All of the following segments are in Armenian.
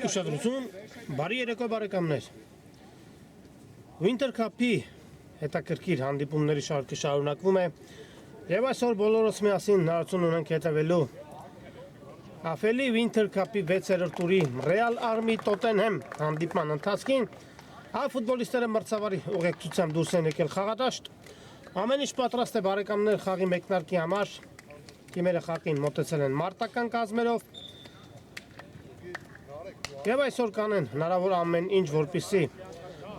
Ուշադրություն, բարի երեկո բարեկամներ։ Winter Cup-ի հետաքրքիր հանդիպումների շարքը շարունակվում է եւ այսօր բոլորս միասին հնարավորություն ունենք հետևելու Afելի Winter Cup-ի 6-րդ տուրի Real Army Tottenham հանդիպման ընթացքին հայ ֆուտբոլիստները մրցավարի ուղեկցությամբ դուրս են եկել խաղադաշտ։ Ամեն ինչ պատրաստ է բարեկամներ խաղի մեկնարկի համար։ Թիմերը խաղին մոտեցել են մարտական կազմերով։ Եվ այսօր կանեն հնարավոր ամեն ինչ, որպեսզի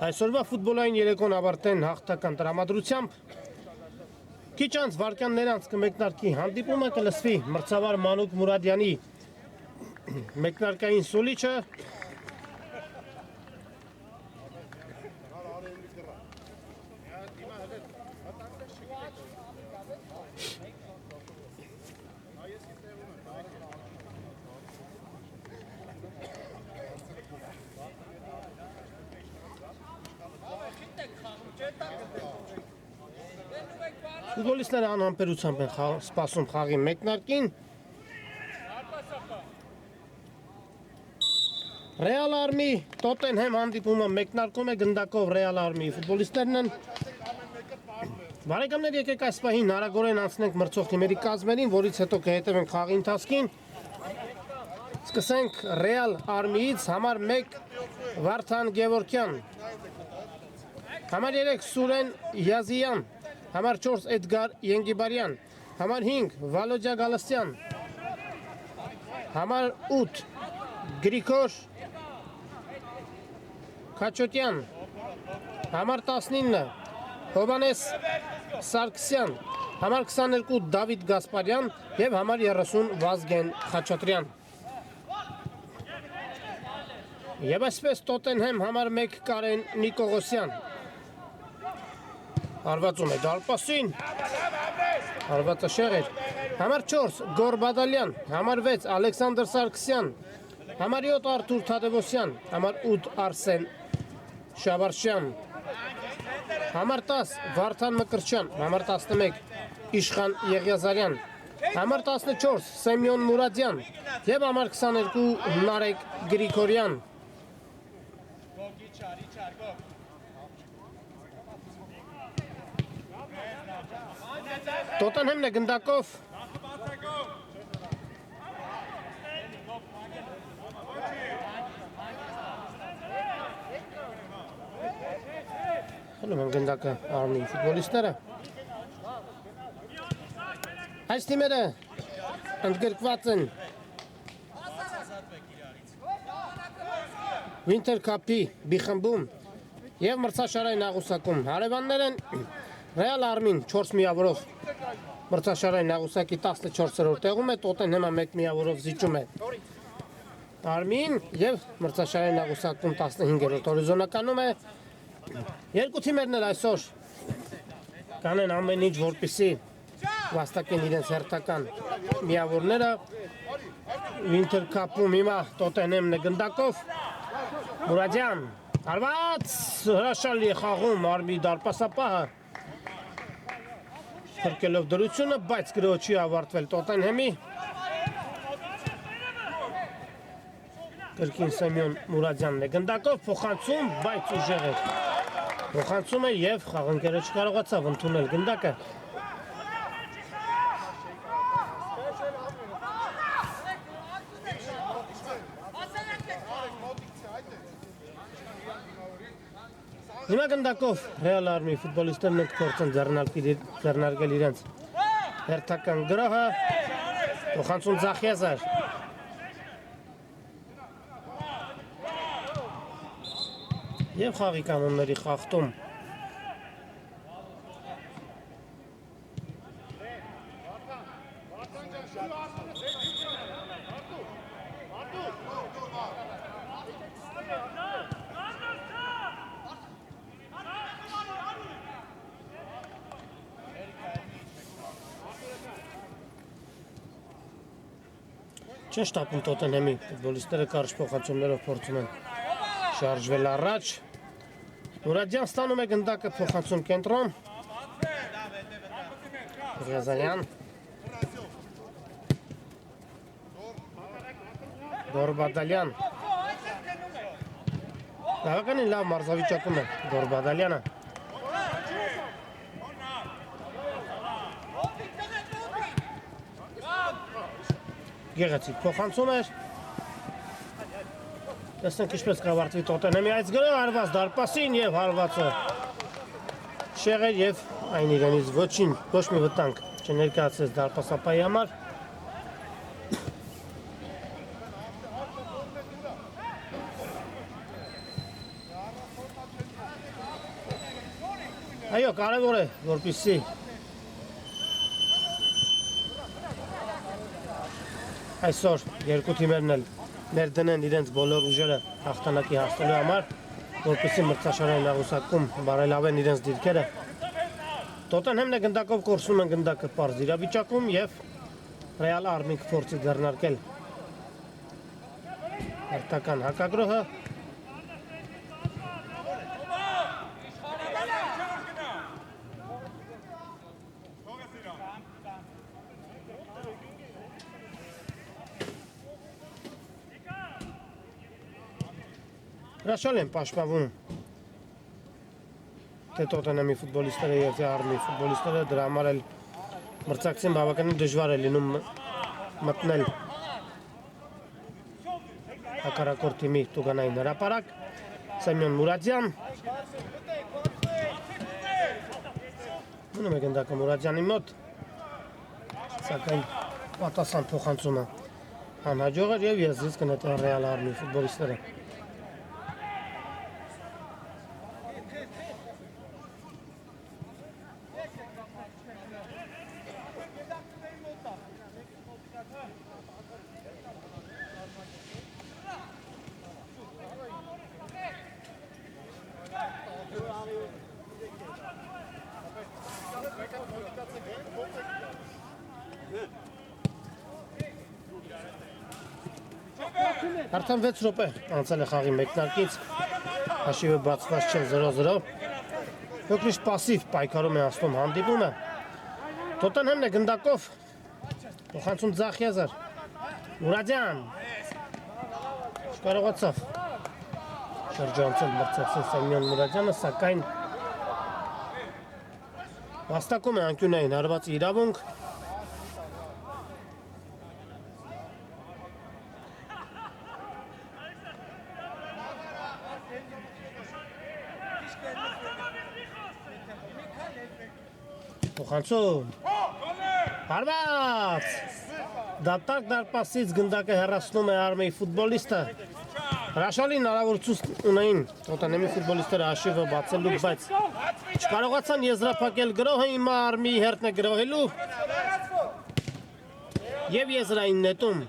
այսօրվա ֆուտբոլային երեկոն ավարտեն հաղթական տրամադրությամբ։ Քիչ անց վայրկյաններ անց կմեկնարկի հանդիպումը, կլսվի մրցավար Մանուկ Մուրադյանի մեկնարկային սուլիչը։ Ֆուտբոլիստները անհամբերությամբ են սպասում խաղի մեկնարկին։ Real Army Tottenham հանդիպումը մեկնարկում է գնդակով Real Army ֆուտբոլիստներն են։ Բարեկամներ, եկեք այս պահին արագորեն անցնենք մրցող թիմերի կազմերին, որից հետո կհետևենք խաղի ընթացքին։ Սկսենք Real Army-ից, համար 1 Վարդան Գևորգյան, համար 3 Սուրեն Յազիյան, համար 4 Էդգար Ենգիբարյան, համար 5 Վալոջա Գալստյան, համար 8 Գրիգոր Քաչոտյան, համար 19 Հովանես Սարգսյան, համար 22 Դավիթ Գասպարյան եւ համար 30 Վազգեն Խաչատրյան։ Եվ այսպես Tottenham համար 1 Կարեն Նիկողոսյան։ Արվածում է դարպասին, արվածը շեղեր, համար 4 Գորբադալյան, համար 6 Ալեքսանդր Սարգսյան, համար 7 Արթուր Թադևոսյան, համար 8 Արսեն Շավարշյան, համար 10 Վարդան Մկրտչյան, համար 11 Իշխան Եղիազարյան, համար 14 Սեմյոն Մուրադյան եւ համար 22 Նարեկ Գրիգորյան։ Tottenhamն է գնդակով։ Խլում են գնդակը Army ֆուտբոլիստները։ Այս թիմերը ընդգրկված են Winter Cup-ի B խմբում եւ մրցաշարային աղյուսակում։ Հարևաններ են Real Army-ն 4 միավորով մրցաշարային աղյուսակի 14-րդ տեղում է, Tottenham-ը 1 միավորով զիջում է Army-ին եւ մրցաշարային աղյուսակում 15-րդ հորիզոնականում է։ Երկու թիմերն էլ այսօր կանեն ամեն ինչ, որպեսզի վաստակեն իրենց հերթական միավորները։ Winter Cup-ում հիմա Tottenham-ն է գնդակով։ Մուրադյան, արված հրաշալի խաղում Army դարպասապահը փրկելով դրությունը, բայց գրոհ չի ավարտվել Tottenham-ի։ Կրկին Սեմյոն Մուրադյանն է գնդակով, փոխանցում, բայց ուժեղ է։ Փոխանցում է եւ խաղընկերը չկարողացավ ընդունել գնդակը։ Հիմա գնդակով Real Army ֆուտբոլիստներն են փորձում ձեռնարկել իրենց հերթական գրոհը։ Փոխանցում Զախիազար։ Եվ խաղի կանոնների խախտում։ Չեն շտապում Tottenham-ի ֆուտբոլիստները կարճ փոխանցումներով փորձում են շարժվել առաջ։ Մուրադյան ստանում է գնդակը, փոխանցում կենտրոն։ Ղազարյան Գորբադալյան Բավականին լավ մարզավիճակում է Գորբադալյանը։ Գեղեցիկ փոխանցում էր։ Տեսնենք ինչպես կավարտվի Տոտենհեմի այս գրը, հարված դարպասին եւ հարվածը շեղեր եւ այն իրենից ոչ մի վտանգ չներկայացրեց դարպասապայի համար։ Այո, կարևոր է, որպեսզի այսօր երկու թիմերն էլ ներդնեն իրենց բոլոր ուժերը հաղթանակի հասնելու համար, որպեսզի մրցաշարային աղյուսակում բարելավեն իրենց դիրքերը։ Տոտենհեմն է գնդակով կորսնում են գնդակը պարզ իրավիճակում եւ Ռեալ Արմինգ փորձի ձեռնարկել հերթական հակագրոհը։ Հրաշալ են պաշտպանվում թե Տոտենհեմի ֆուտբոլիստները եւ թե Արմի ֆուտբոլիստները, դրա համար էլ մրցակցին բավականին դժվար է լինում մտնել հակառակորդ թիմի տուգանային հրապարակ։ Սեմյոն Մուրադյան մնում է գնդակը Մուրադյանի մոտ, սակայն պատասխան փոխանցումը անհաջող էր եւ եզրից կնետեն Ռեալ Արմի ֆուտբոլիստները։ Արդեն 6 րոպե անցել է խաղի մեկնարկից, հաշիվը բացված չէ 0-0, փոքրիշ պասիվ պայքարում է անցնում հանդիպումը, Տոտենհեմն է գնդակով, փոխանցում ձախ եզր, Մուրադյան, չկարողացավ շրջանցել մրցակցին Սեմյոն Մուրադյանը, սակայն վաստակում է անկյունային հարվածի իրավունք, Փոխանցում, հարված, դատարկ դարպասից գնդակը հեռացնում է Արմեի ֆուտբոլիստը, հրաշալի հնարավորություն ունեին Տոտենհեմի ֆուտբոլիստները հաշիվը բացելու, բայց չկարողացան եզրափակել գրոհը, հիմա Արմեի հերթն է գրոհելու եւ եզրային նետում։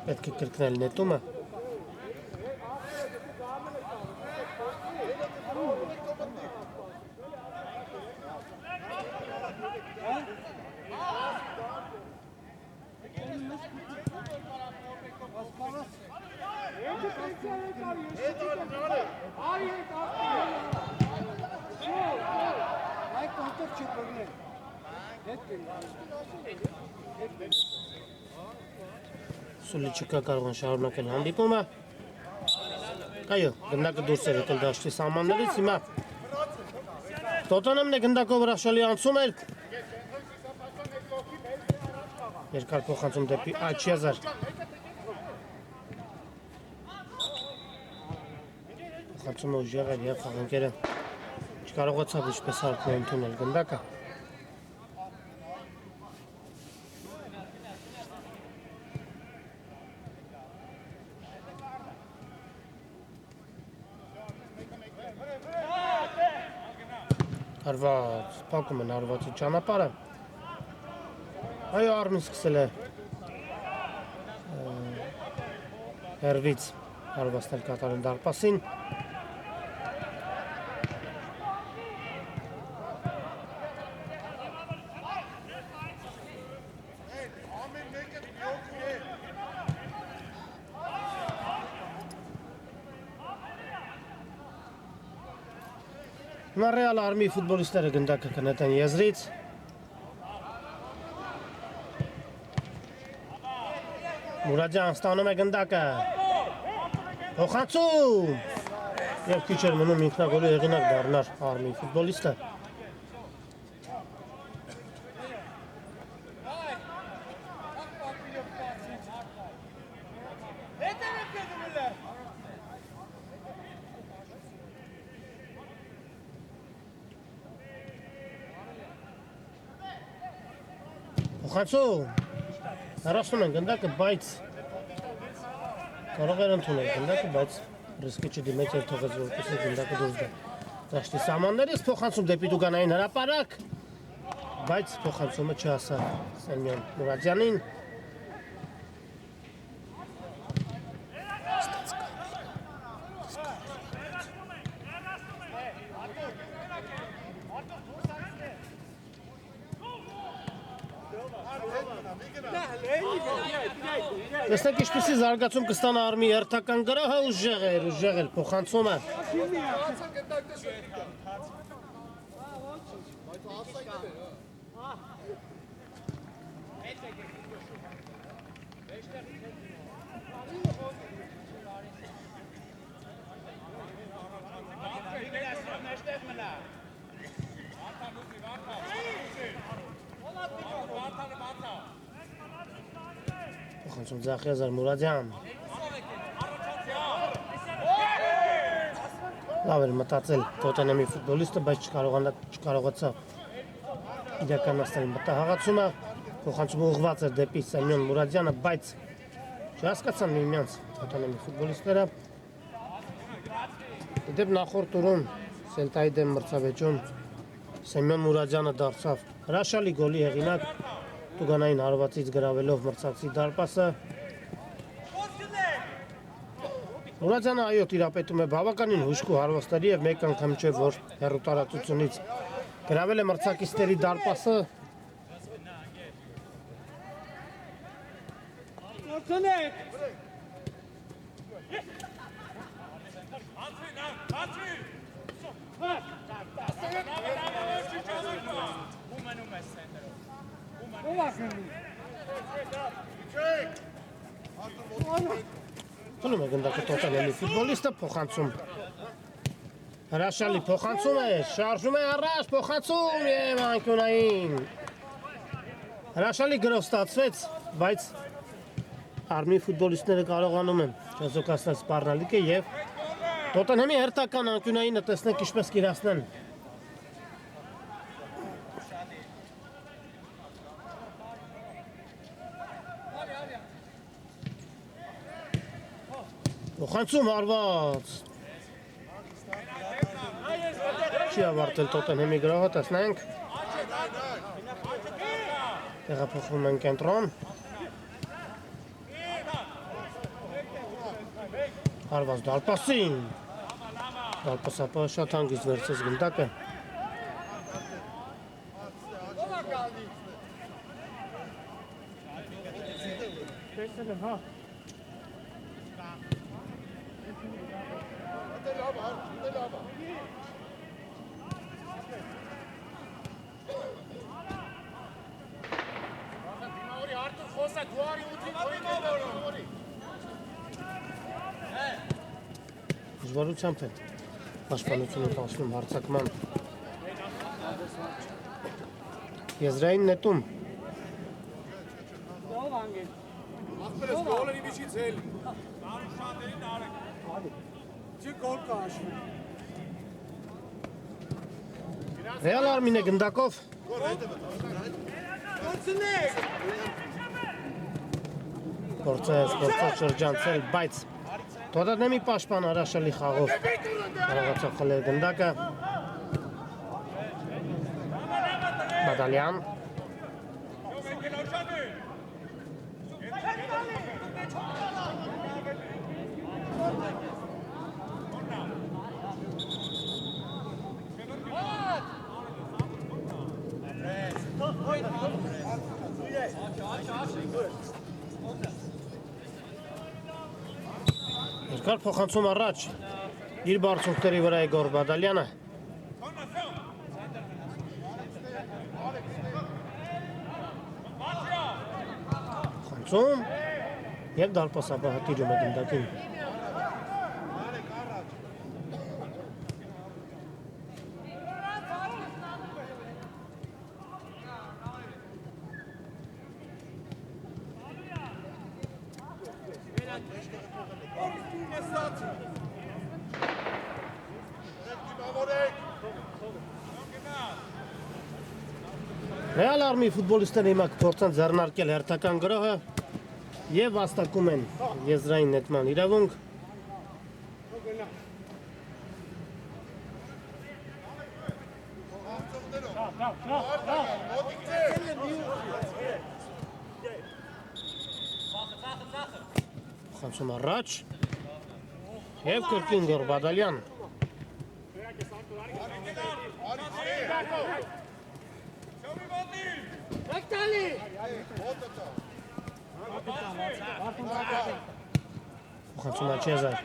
Պետք է կրկնել նետումը։ Սուլիչիկը կարող են շարունակել հանդիպումը։ Այո, գնդակը դուրս էր եկել դաշտի սահմաններից, հիմա Տոտենհեմն է գնդակով հրաշալի անցում էր։ Երկար փոխանցում դեպի Աչիազար։ Փոխանցումը ուժեղ էր եւ խաղանքերը չկարողացավ ինչպես հարկն է ընդունել գնդակը։ Հարված, փակում են հարվածի ճանապարհը։ Այո, Արմին սկսել է հերվից հարվածներ կատարել դարպասին։ Հիմա Ռեալ Արմի ֆուտբոլիստները գնդակը կնետեն եզրից։ Մուրադյան ստանում է գնդակը։ Փոխանցում։ Եվ քիչ էր մնում ինքնագոլի հեղինակ դառնար Արմի ֆուտբոլիստը։ Փոխանցում։ Հեռացնում են գնդակը, բայց կարող էր ընդունել գնդակը, բայց ռիսկի չդիմեց եւ թողեց որպեսզի գնդակը դուրս գա։ Դաշտի սահմաններից փոխանցում դեպի Տուգանային հրապարակ, բայց փոխանցումը չհասավ Սեմյոն Մուրադյանին։ Տեսնեք ինչպեսի զարգացում կստանա Արմի հերթական գրոհը, ուժեղ էր փոխանցումը։ Փոխանցում Ձախիազար Մուրադյան։ Լավ էր մտածել Տոտենհեմի ֆուտբոլիստը, բայց չկարողացավ իրականացնել մտահղացումը։ Փոխանցումը ուղղված էր դեպի Սեմյոն Մուրադյանը, բայց չհասկացան միմյանց Տոտենհեմի ֆուտբոլիստները։ Դեպ նախորդ տուրում Սելտայի դեմ մրցավեճում Սեմյոն Մուրադյանը դարձավ հրաշալի գոլի հեղինակ, Տուգանային հարվածից գրավելով մրցակցի դարպասը։ Մուրադյանը այո տիրապետում է բավականին հուժկու հարվածների եւ մեկ անգամ չէ որ հեռու տարածությունից գրավել է մրցակիցների դարպասը։ Տնում է գնդակը Տոտենհեմի ֆուտբոլիստը, փոխանցում հրաշալի փոխանցում է, շարժում է առաջ, փոխանցում եւ անկյունային հրաշալի գրով ստացվեց, բայց Արմի ֆուտբոլիստները կարողանում են չեզոքացնել սպառնալիքը եւ Տոտենհեմի հերթական անկյունայինը տեսնենք ինչպես կիրացնեն։ Փոխանցում հարված։ Չի ավարտել Տոտենհեմի գրոհը, տեսնենք։ Տեղափոխվում են կենտրոն։ Հարված դարպասին։ Դարպասապահը շատ հանգիստ վերցրեց գնդակը։ Դժվարությամբ է պաշտպանությունը տանցնում հարձակման եզրային նետում։ Ռեալ Արմին է գնդակով։ Գործած շրջանցել, բայց Տոտենհեմի պաշտպանը հրաշալի խաղով կարողացավ խլել գնդակը։ Բադալյան։ Երկար փոխանցում առաջ իր բարձունքների վրա է Գոր Բադալյանը։ փոխանցում եւ դարպասաբահը տիրում է գնդակին։ Ռեալ Արմի ֆուտբոլիստները հիմա կփորձեն ձեռնարկել հերթական գրոհը եւ վաստակում են եզրային նետման իրավունք։ Խանցում առաջ եւ կրկին գոր Բադալյան։ Խանցում աչեզար։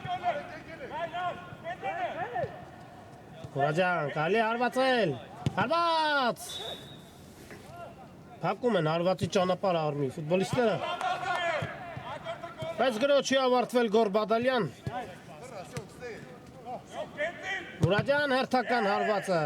Հորաջան, կալի հարվածել, հարված։ Հակում են հարվածի ճանապարհ Արմի ֆուտբոլիստները։ Բայց գրոհ չի ավարտվել գոր Բադալյան։ Հորաջան հերթական հարվածը։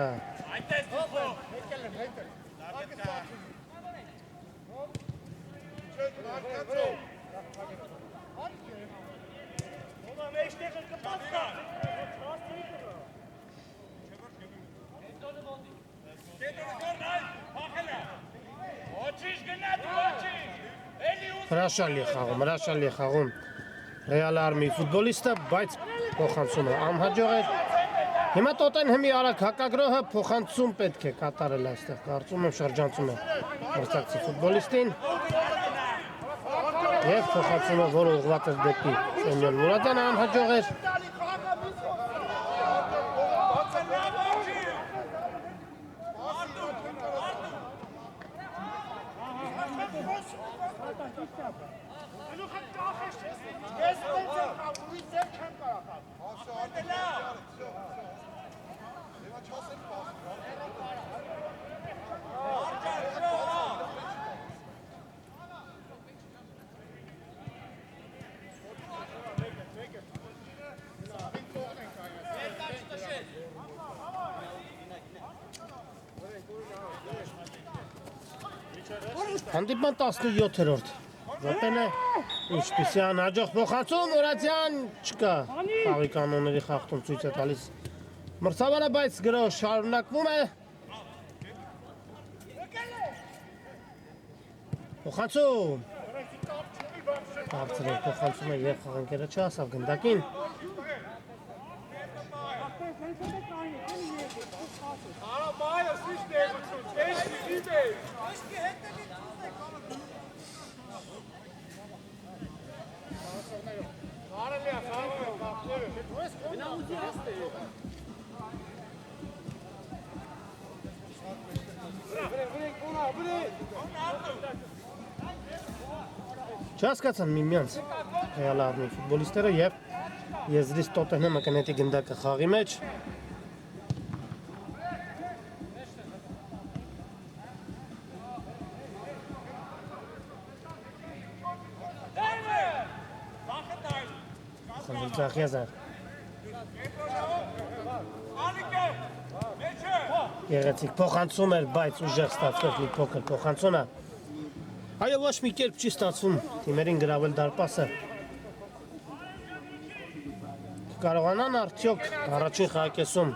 Հրաշալի խաղում Ռեալ Արմի ֆուտբոլիստը, բայց փոխանցումը անհաջող էր։ Հիմա Տոտենհեմի արագ հակագրոհը փոխանցում պետք է կատարել այստեղ, կարծում եմ շրջանցում է մրցակցի ֆուտբոլիստին եւ փոխանցումը, որը ուղղված էր դեպի Սեմյոն Մուրադյանը, անհաջող էր։ Հանդիպման 17-րդ րոպեն է, ինչպիսի անհաջող փոխանցում, Մուրադյան չկա, խաղի կանոնների խախտում ցույց է տալիս մրցավարը, բայց գրոհ շարունակվում է։ Փոխանցում։ Բարձր է փոխանցումը եւ խաղանկերը չհասավ գնդակին։ Չհասկացան միմյանց Ռեալ Արմի ֆուտբոլիստները եւ եզրից Տոտենհեմը կնետի գնդակը խաղի մեջ։ Խնդրախիազար։ Գեղեցիկ փոխանցում էր, բայց ուժեղ ստացվեց մի փոքր փոխանցումը։ Այո, ոչ մի կերպ չի ստացվում թիմերին գրավել դարպասը։ Կարողանան արդյոք առաջին խաղակեսում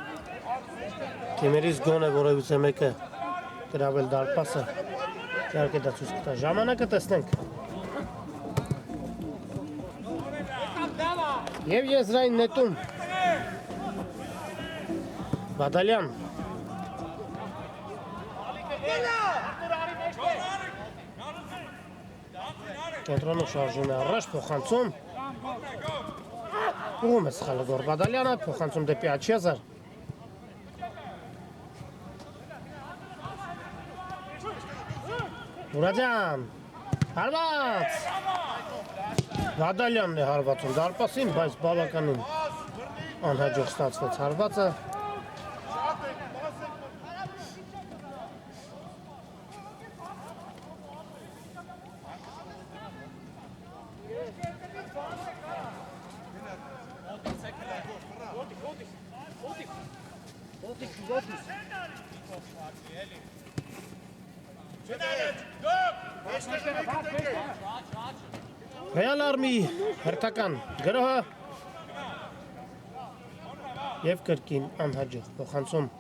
թիմերից գոնե որևիցե մեկը գրավել դարպասը։ Իհարկե դա ցույց կտա ժամանակը, տեսնենք։ Եվ եզրային նետում Բադալյան։ Կենտրոնը շարժում է առաջ, փոխանցում։ Ուղում է սխալը գոր Բադալյանը, փոխանցում դեպի Աչեզար։ Մուրադյան, հարված։ Բադալյանն է հարվածում դարպասին, բայց բավականին անհաջող ստացվեց հարվածը։ Ռեալ Արմի հերթական գրոհը և կրկին անհաջող փոխանցում։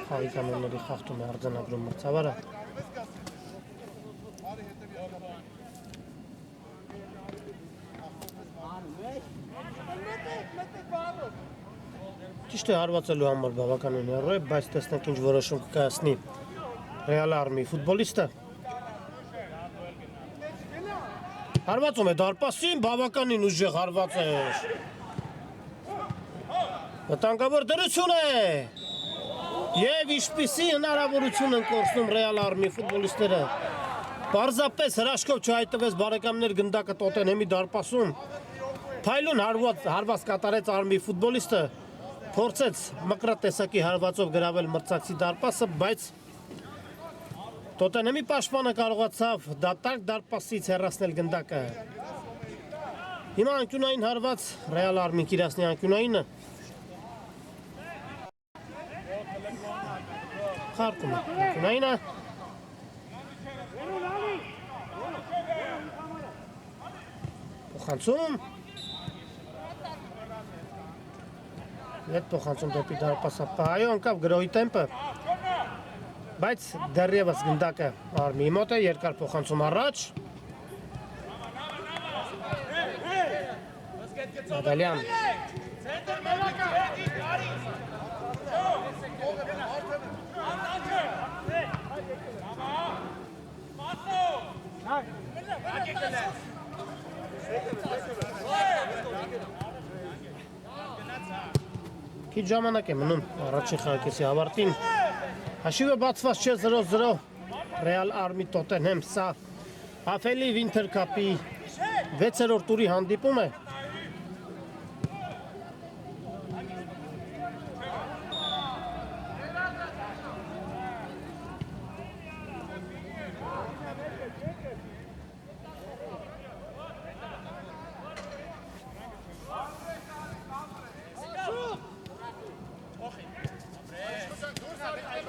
Խաղի կանոնների խախտում է արձանագրում մրցավարը։ Ճիշտ է հարվածելու համար բավականին հեռու է, բայց տեսնենք ինչ որոշում կկայացնի Ռեալ Արմի ֆուտբոլիստը։ Հարվածում է դարպասին, բավականին ուժեղ հարված է։ Վտանգավոր դրություն է։ Եվ ինչպիսի հնարավորություն են կորցնում Ռեալ Արմի ֆուտբոլիստները։ Պարզապես հրաշքով չհայտվեց բարեկամներ գնդակը Տոտենհեմի դարպասում։ Փայլուն հարված կատարեց Արմի ֆուտբոլիստը, փորձեց մկրատ տեսակի հարվածով գրավել մրցակցի դարպասը, բայց Տոտենհեմի պաշտպանը կարողացավ դատարկ դարպասից հեռացնել գնդակը։ Հիմա անկյունային հարված Ռեալ Արմին կիրացնի անկյունայինը։ Խարկում է անկյունայինը։ Փոխանցում։ Ետ փոխանցում դեպի դարպասապահ, այո, ընկավ գրոհի տեմպը, բայց դեռևս գնդակը Արմիի մոտ է, երկար փոխանցում առաջ։ Նադալյան։ Քիչ ժամանակ է մնում առաջին խաղակեսի ավարտին։ Հաշիվը բացված չէ 0-0 Ռեալ Արմի Տոտենհեմ, սա Հաֆելի Վինթեր Քափի 6-րդ տուրի հանդիպում է։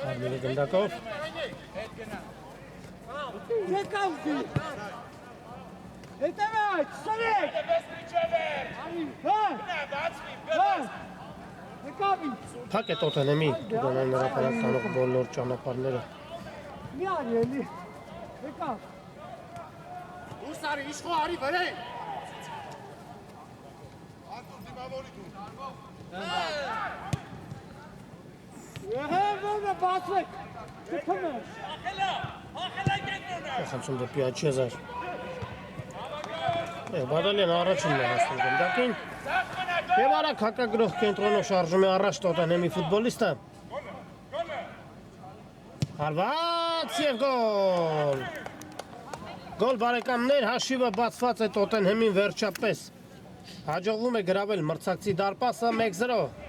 Արմինի գնդակով։ Փակ է Տոտենհեմի տուգանային հրապարակ տանող բոլոր ճանապարհները։ Մի արի էլի, եկավ։ Դուրս արի, իշխո արի վրեն։ Անտուր դիմավորի դու։ Եղևոնը բացվեք, կպում է։ Խանցում դեպի Աչեզար։ Բադալյան առաջինն է հասնում գնդակին։ Եվ արագ հակագրող կենտրոնով շարժում է առաջ Տոտենհեմի ֆուտբոլիստը։ Հարված և գոլ։ Գոլ բարեկամներ, հաշիվը բացված է Տոտենհեմին վերջապես։ Հաջողվում է գրավել մրցակցի դարպասը 1-0։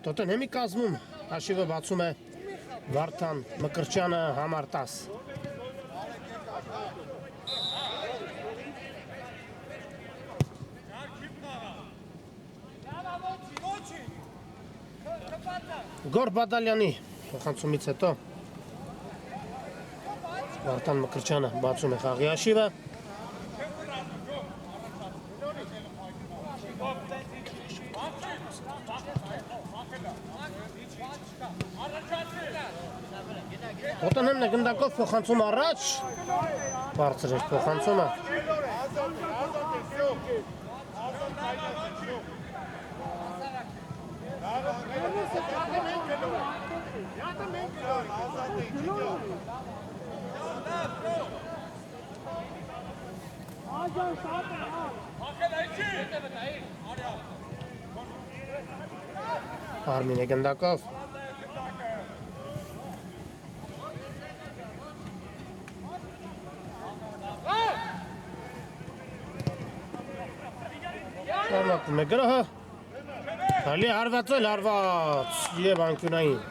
Տոտենհեմի կազմում հաշիվը բացում է Վարդան Մկրտչյանը համար 10։ Գոր Բադալյանի փոխանցումից հետո Վարդան Մկրտչյանը բացում է խաղի հաշիվը։ Տոտենհեմն է գնդակով փոխանցում առաջ, բարձր էր փոխանցումը։ Արմինե գնդակով Շարունակում է գրոհը Հալի հարվածել հարված և անկյունային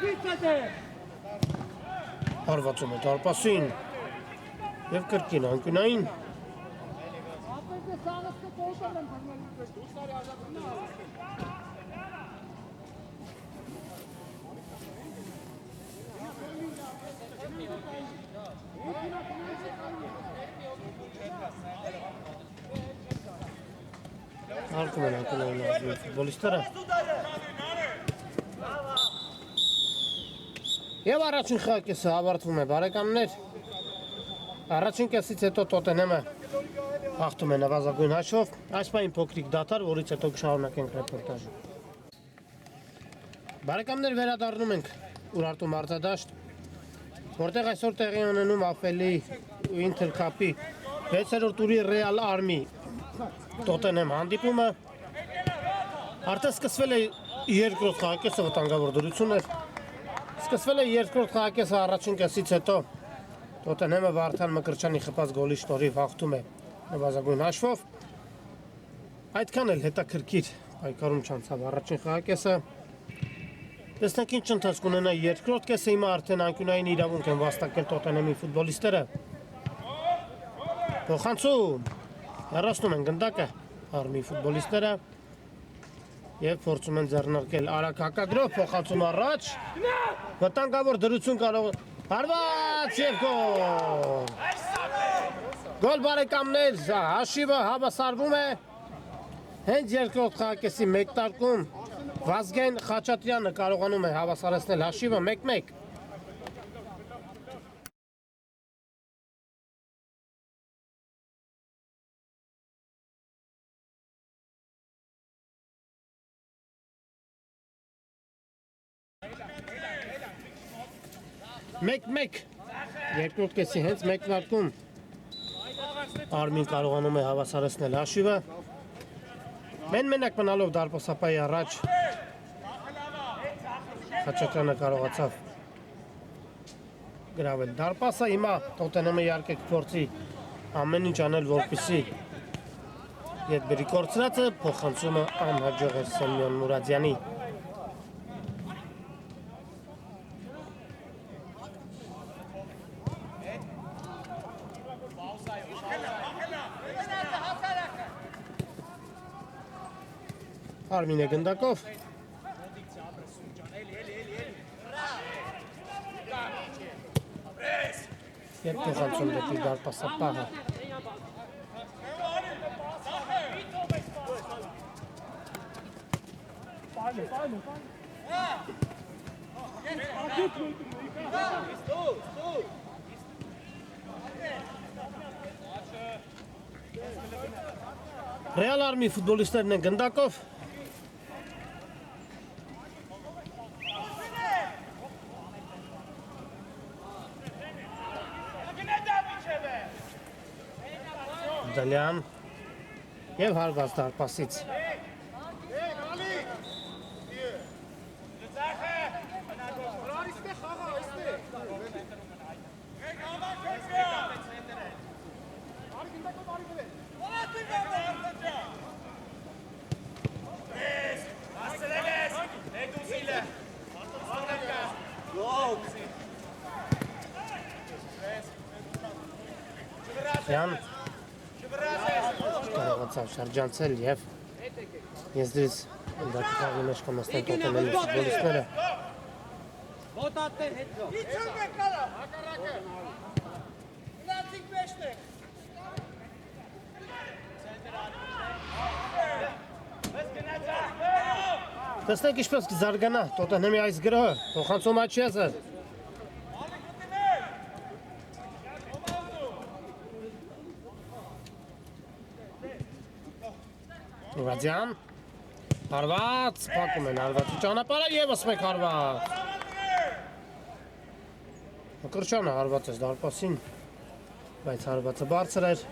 Գիծա դե Հարվածում է դարպասին և կրկին անկյունային Ապետ է սաղստը կողտան եմ բրմալուկ Հարկում են անկյունային ազգի ֆուտբոլիստերը Եվ առաջին խաղակեսը ավարտվում է բարեկամներ Առաջին կեսից հետո Տոտենհեմը հաղթում է նվազագույն հաշվով Այս պահին փոքրիկ դադար, որից հետո կշարունակենք ռեպորտաժը Բարեկամներ վերադառնում ենք Ուրարտու մարզադաշտ որտեղ այսօր տեղի ունենում Ափելի Ինտեր Քափի 6-րդ տուրի Ռեալ Արմի Տոտենհեմ հանդիպումը Արդեն սկսվել է երկրորդ խաղակեսը վտանգավոր դրություն էր Սկսվել է երկրորդ խաղակեսը առաջին կեսից հետո Տոտենհեմը Վարդան Մկրտչյանի խփած գոլի շնորհիվ հաղթում է նվազագույն հաշվով Այդքան էլ հետաքրքիր պայքարում չանցավ առաջին խաղակեսը Տեսնենք ինչ ընթացք կունենա երկրորդ կեսը հիմա արդեն անկյունային իրավունք են վաստակել Տոտենհեմի ֆուտբոլիստները Փոխանցում հեռացնում են գնդակը Արմի ֆուտբոլիստները Եվ փորձում են ձեռնարկել արագ հակագրով փոխանցում առաջ Վտանգավոր դրություն կարող Հարված և գոլ Գոլ բարեկամներ հաշիվը հավասարվում է Հենց երկրորդ խաղակեսի մեկտարկում Վազգեն Խաչատրյանը կարողանում է հավասարեցնել հաշիվը 1-1 1-1 Երկրորդ կեսի հենց մեկնարկում Արմին կարողանում է հավասարեցնել հաշիվը Մենակ մնալով դարպասապայի առաջ Խաչատրյանը կարողացավ գրավել դարպասը հիմա Տոտենհեմը իհարկե կփորձի ամեն ինչ անել որպեսզի ետ բերի կորցրածը փոխանցումը անհաջող է Սեմյոն Մուրադյանի Արմինե գնդակով Եվ փոխանցում դեպի դարպասապահը Ռեալ Արմի ֆուտբոլիստերն են գնդակով Դալյան և հարված դարպասից Դալյան Կարողացավ շրջանցել և եզրից ընդակի խաղի մեջ կմստեն Տոտենհեմի ֆուտբոլիստները Ոտատեն հետ գո Իչում է կալա Հակարակը Լացիկ մեջն է Տեսնենք ինչպես կզարգանա Տոտենհեմի այս գրոհը Փոխանցում Աչիազը Մուրադյան Հարված Պակում են հարվածի ճանապարհը ևս մեկ հարված Կրճանը հարված է դարպասին, բայց հարվածը բարձր էր։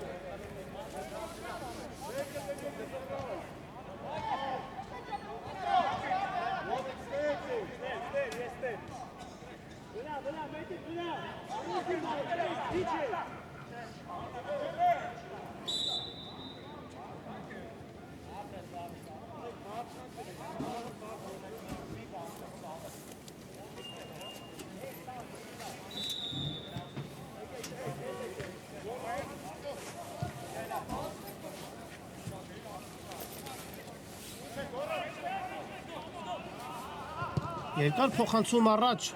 Երկար փոխանցում առաջ։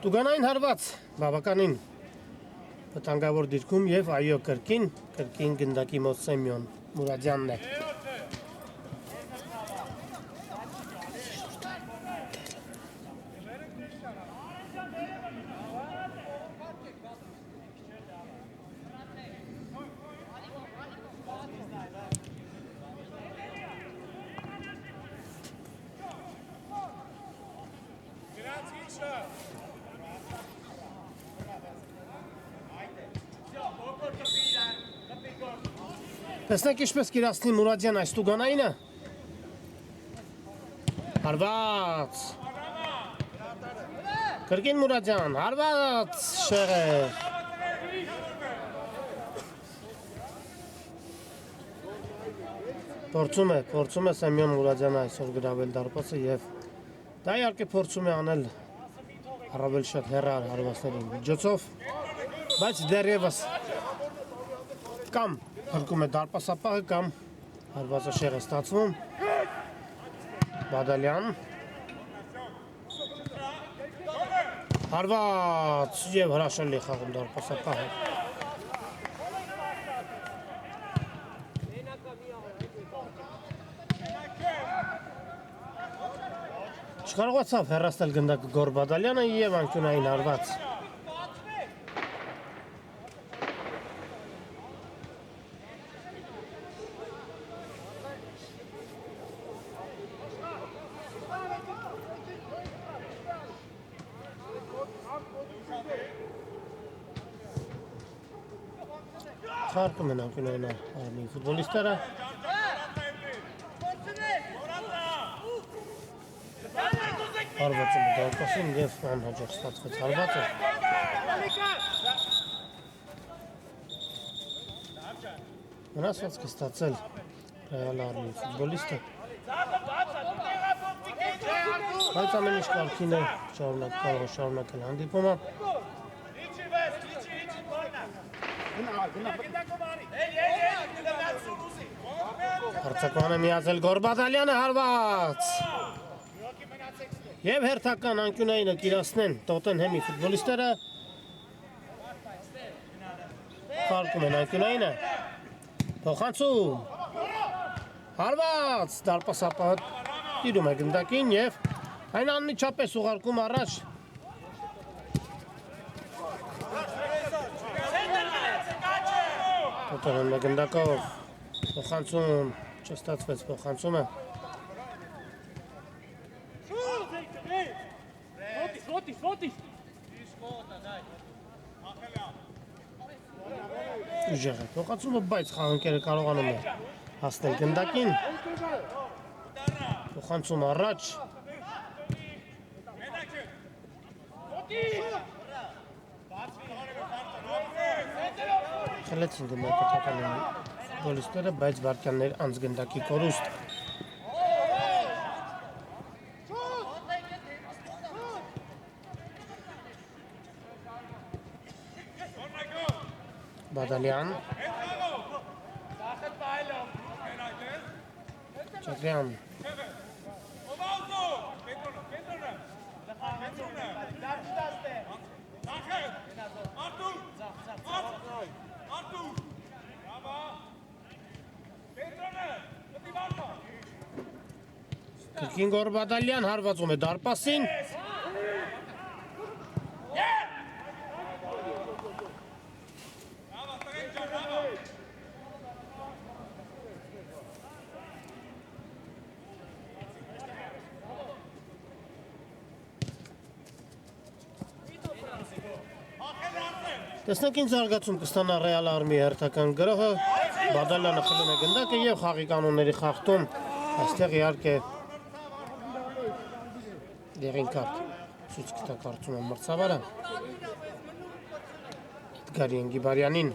Տուգանային հարված, բավականին վտանգավոր դիրքում և այո կրկին գնդակի մոտ Սեմյոն Մուրադյանն է։ Տեսնեք ինչպես կիրացնի Մուրադյան այս տուգանայինը։ Հարված։ Կրկին Մուրադյան, հարված շեղեր։ Փորձում է Սեմյոն Մուրադյանը այսօր գրավել դարպասը և դա իհարկե փորձում է անել առավել շատ հեռար հարվածների միջոցով, բայց դեռևս կամ հրկում է դարպասապահը կամ հարվածը շեղ է ստացվում։ Բադալյան։ Հարված և հրաշալի խաղում դարպասապահը։ Չկարողացավ հեռացնել գնդակը Գոր Բադալյանը և անկյունային հարված։ Խարկում են անկյունային արմի ֆուտբոլիստերը։ Հարվածում է դարպասին և անհաջող ստացվեց հարվածը։ Վնասվածք է ստացել Ռեալ արմի ֆուտբոլիստը։ Բայց ամեն ինչ կարգին է, կարող է շարունակել հանդիպումը։ Հարցականը միացել Գոր Բադալյանը հարված և հերթական անկյունայինը կիրացնեն Տոտենհեմի ֆուտբոլիստերը։ Խարկում են անկյունայինը, փոխանցում, հարված, դարպասապահը տիրում է գնդակին և այն անմիջապես ուղարկում առաջ։ Տոտենհեմն է գնդակով, փոխանցում, չստացվեց փոխանցումը։ Ուժեղ է փոխանցումը, բայց խաղընկերը կարողանում է հասնել գնդակին։ Փոխանցում առաջ։ Խլեցին գնդակը Տոտենհեմի ֆուտբոլիստները, բայց վայրկյաններ անց գնդակի կորուստ։ Բադալյան, Չատրյան, Կրկին Գորբադալյան հարվածում է դարպասին։ Տեսնենք ինչ զարգացում կստանա Ռեալ Արմի հերթական գրողը, Բադալյանը խլում է գնդակը և խաղի կանոնների խախտում, այստեղ իհարկե դեղին կարդ ցույց կտա կարծում եմ մրցավարը Էդգար Ենգիբարյանին։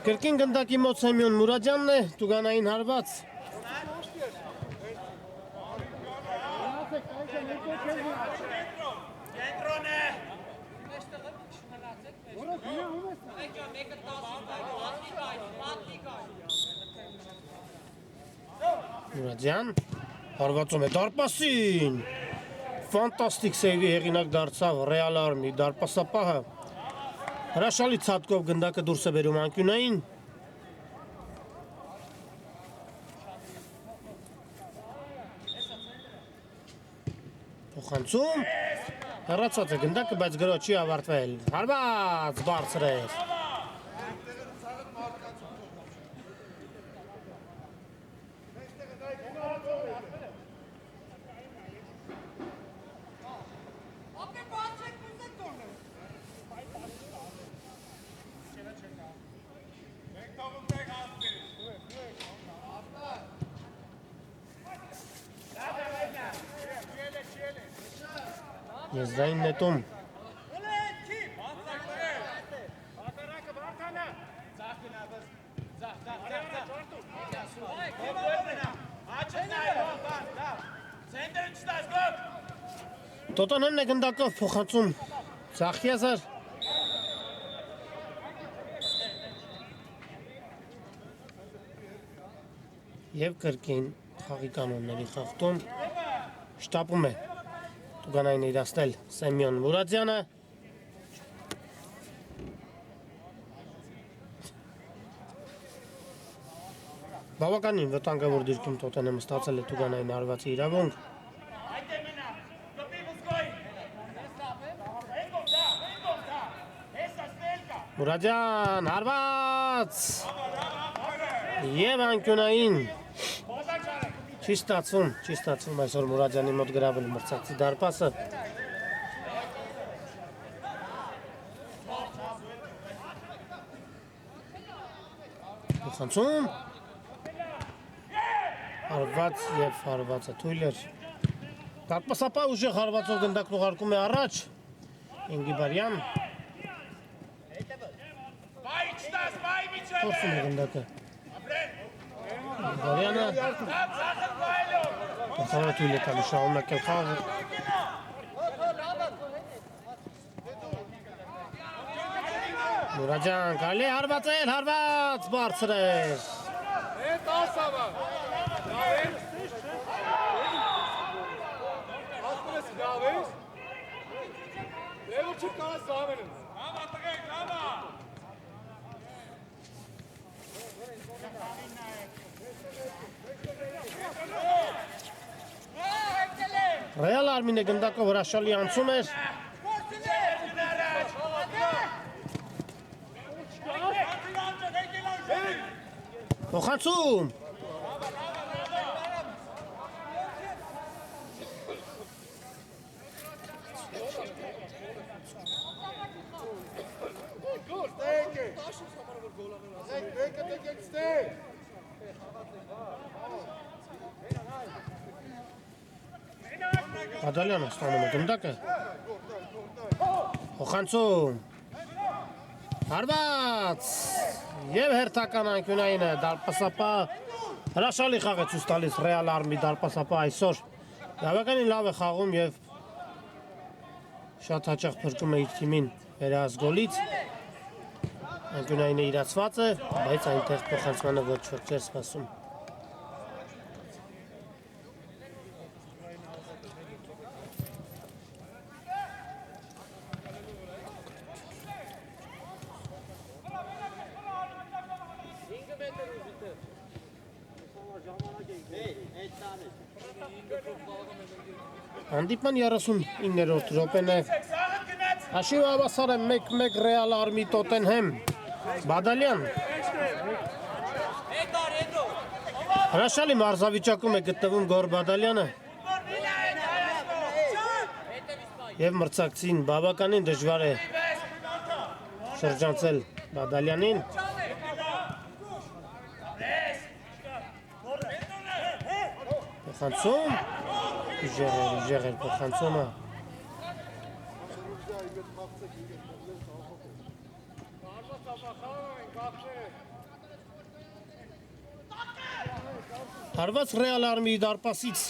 Կրկին գնդակի մոտ Սեմյոն Մուրադյանն է, տուգանային հարված։ Մուրադյան հարվածում է դարպասին։ Ֆանտաստիկ սեյվի հեղինակ դարձավ Ռեալ Արմի դարպասապահը։ Հրաշալի ցածկով գնդակը դուրս է բերում անկյունային։ Փոխանցում։ Հեռացած է գնդակը, բայց գրո չի ավարտվել։ Հարված բարձր է։ Եզդային նետում։ Տոտոնեն է գնդակով փոխանցում Ձախիազար։ Եվ կրկին խաղի կանոնների խախտում շտապում է տուգանային իրացնել Սեմյոն Մուրադյանը։ Բավականին վտանգավոր դիրքում Տոտենհեմը ստացել է տուգանային հարվածի իրավունք։ Մուրադյան հարված և անկյունային Չի ստացվում այսօր Մուրադյանի մոտ գրավել մրցակցի դարպասը։ Փոխանցում։ Հարված և հարվածը թույլ էր։ Դարպասապահ ուժեղ հարվածով գնդակն ուղարկում է առաջ։ Ենգիբարյան։ Փոխում է գնդակը։ Բարյանը Պրծավը թույլ է տալի շահումնակել խաղը Մուրադյան կարելի է հարվածել, հարված բարձր էր Ռեալ Արմինը գնդակով հրաշալի անցում էր Փոխանցում Բադալյանը ստանում է գնդակը Փոխանցում Հարված և հերթական անկյունայինը դարպասապահ հրաշալի խաղ է ցույց տալիս Ռեալ Արմի դարպասապահ այսօր բավականին լավ է խաղում և Շատ հաճախ փրկում է իր թիմին վերահաս գոլից։ Անկյունայինը իրացված է, բայց այնտեղ փոխանցմանը ոչ ոք չէր սպասում։ Հանդիպման 39-րդ րոպեն է։ Հաշիվը հավասար է 1-1 Ռեալ Արմի Տոտենհեմ։ Բադալյան։ Հրաշալի մարզավիճակում է գտնվում Գոր Բադալյանը։ Եվ մրցակցին բավականին դժվար է շրջանցել Բադալյանին։ Փոխանցում։ Ուժեղ էր փոխանցումը։ Հարված Ռեալ Արմի դարպասից։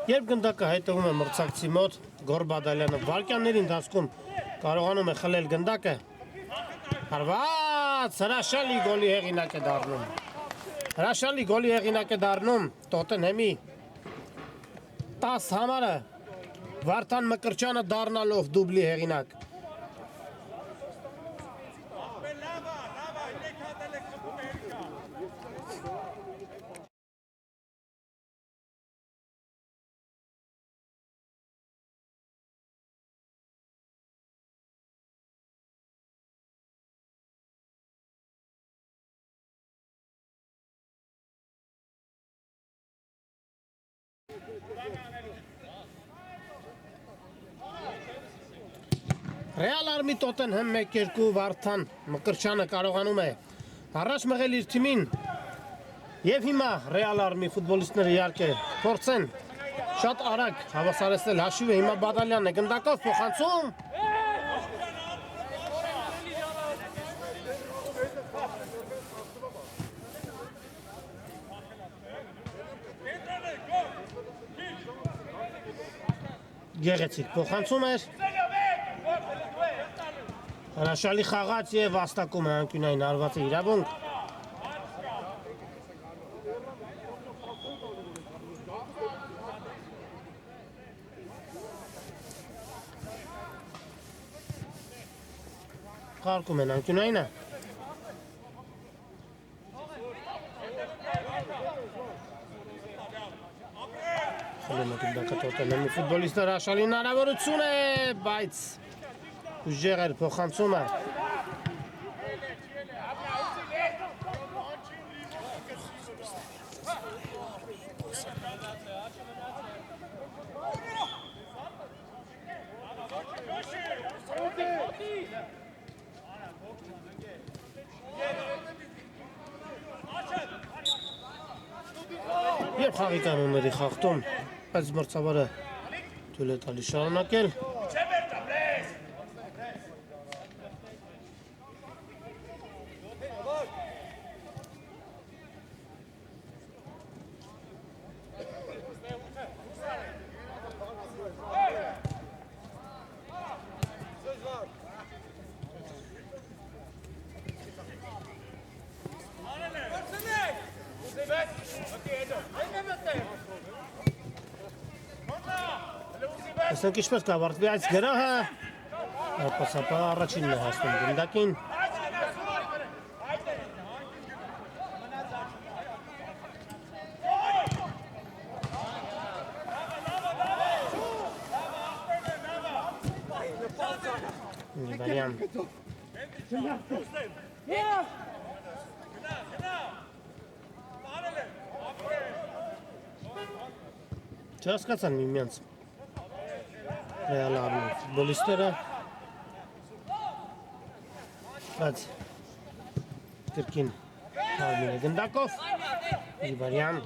Երբ գնդակը հայտնվում է մրցակցի մոտ, Գոր Բադալյանը վարկյանների ընթացքում կարողանում է խլել գնդակը։ Հարված հրաշալի գոլի հեղինակ է դառնում։ Հրաշալի գոլի հեղինակ է դառնում Տոտենհեմի 10 համարը Վարդան Մկրտչյանը դառնալով դուբլի հեղինակ։ Ռեալ Արմի Տոտենհեմ 1-2 Վարդան Մկրտչյանը կարողանում է առաջ մղել իր թիմին եւ հիմա Ռեալ Արմի ֆուտբոլիստները իհարկե փորձեն շատ արագ հավասարեցնել հաշիվը։ Հիմա Բադալյանն է գնդակով փոխանցում։ Գեղեցիկ փոխանցում էր։ Հրաշալի խաղաց եւ վաստակում է անկյունային արված է իրավունք։ Խաղարկում են անկյունայինը։ Տոտենհեմի ֆուտբոլիստը հրաշալի հնարավորություն է, բայց ուժեղ էր փոխանցումը։ Եվ խաղի կանոնների խախտում, բայց մրցավարը թույլ է տալիս շարունակել։ Տեսնենք ինչպես կավարտվի այս գրոհը։ Ապասապա առաջինն է հասնում գնդակին։ Նիբարյան։ Չհասկացան միմյանց Ռեալ Արմի ֆուտբոլիստները, բայց կրկին Արմինը գնդակով Իբարյան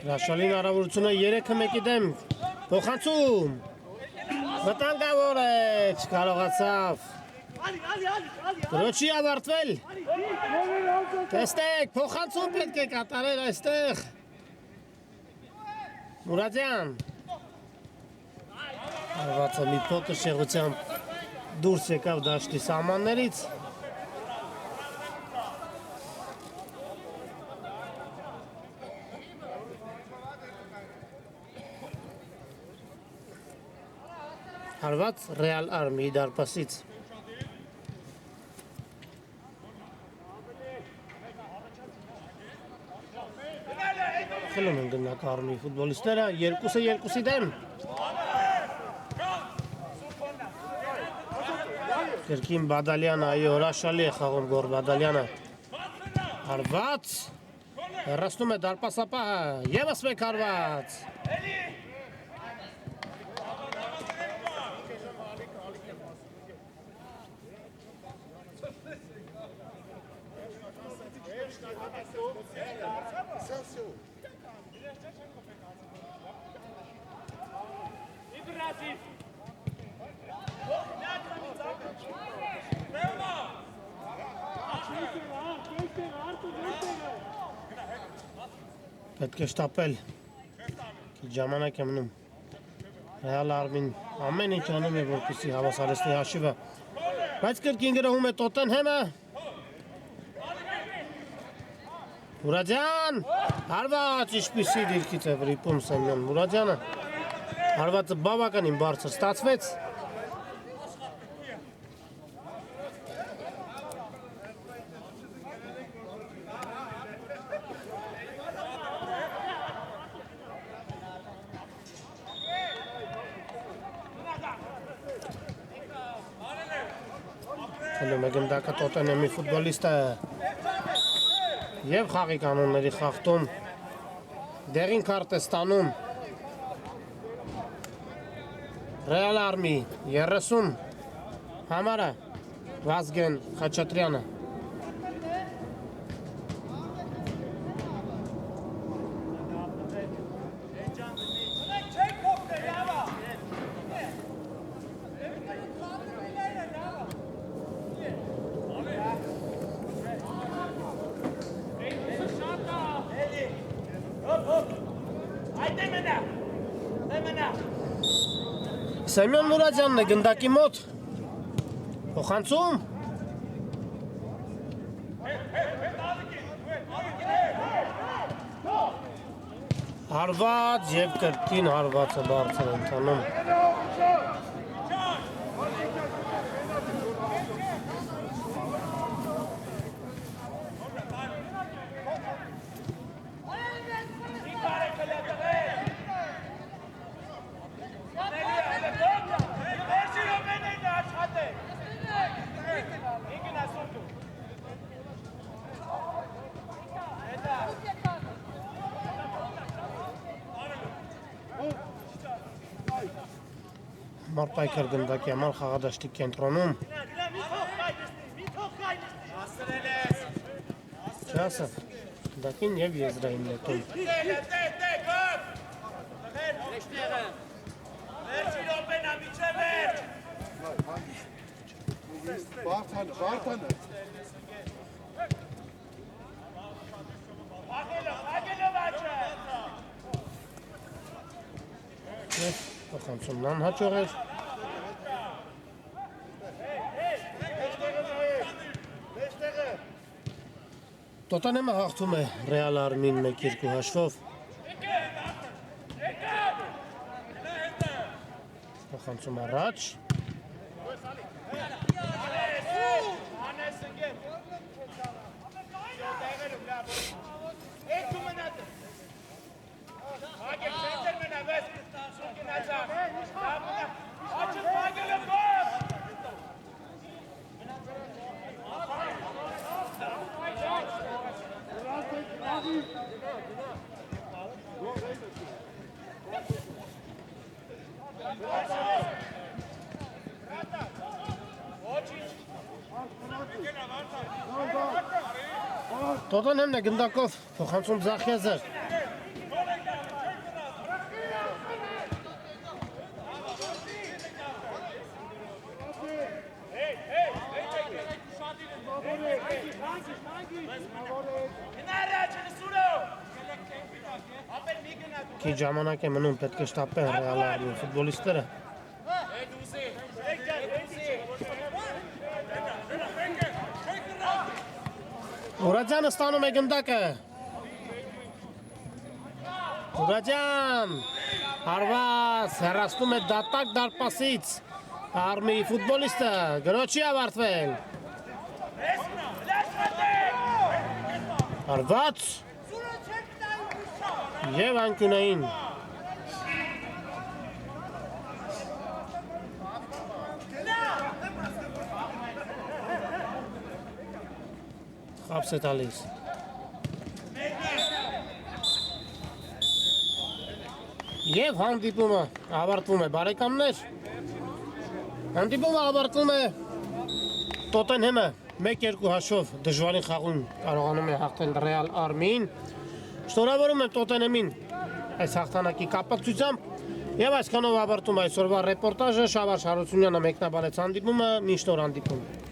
Հրաշալին հարավորությունը 3-1-ի դեմ փոխանցում վտանգավոր է չկարողացավ Դրոչի ավարտվել Տեստեք փոխանցում պետք է կատարել այստեղ Մուրադյան Արվածը մի փոքր շեղությամբ դուրս եկավ դաշտի սահմաններից Հարված Ռեալ Արմիի դարպասից Խելում են գնակ Արմիի ֆուտբոլիստները 2-2-ի դեմ Կրկին Բադալյանը, այո, հրաշալի է խաղում Գոր Բադալյանը Հարված հեռացնում է դարպասապահը Եվս մեկ հարված Պետք է շտապել Քիչ ժամանակ է մնում Ռեալ Արմին ամեն ինչ անում է որպեսզի հավասարեցնի հաշիվը Բայց կրկին գրոհում է Տոտենհեմը Մուրադյան Հարված ինչպիսի դիրքից է վրիպում Սեմյոն Մուրադյանը Հարվածը բավականին բարձր ստացվեց Խելում է գնդակը Տոտենհեմի ֆուտբոլիստը Եվ խաղի կանոնների խախտում Դեղին քարտ է ստանում Ռեալ Արմի 30 համարը Վազգեն Խաչատրյանը Սեմյոն Մուրադյանն է գնդակի մոտ Փոխանցում Հարված և կրկին հարվածը բարձր ընթանում Մարտայքր գնդակի համար խաղադաշտի կենտրոնում Չասը գնդակին և եզրային նետում Բարթանը Փոխանցումն անհաջող էր Տոտենհեմը հաղթում է Ռեալ Արմին 1-2 հաշվով Փոխանցում առաջ Տոտենհեմն է գնդակով փոխանցում Զախիազար։ Քիչ ժամանակ է մնում, պետք է շտապեն Ռեալ Արմին ֆուտբոլիստները։ Ուրաջյանը ստանում է գնդակը։ Ուրաջյան հարված հեռացնում է դատակ դարպասից Արմի ֆուտբոլիստը, գրոչի ավարտվել։ Հարված և անկյունային։ Խապս է տալիս։ Եվ հանդիպումը ավարտվում է, բարեկամներ։ Հանդիպումը ավարտվում է Տոտենհեմը 1-2 հաշվով դժվարին խաղում կարողանում է հաղթել Ռեալ Արմին։ Շնորհավորում եմ Տոտենհեմին այս հաղթանակի կապակցությամբ եւ այսքանով ավարտում այսօրվա ռեպորտաժը Շավարժ Հարությունյանը մեկնաբանեց հանդիպումը, մինչ նոր հանդիպում։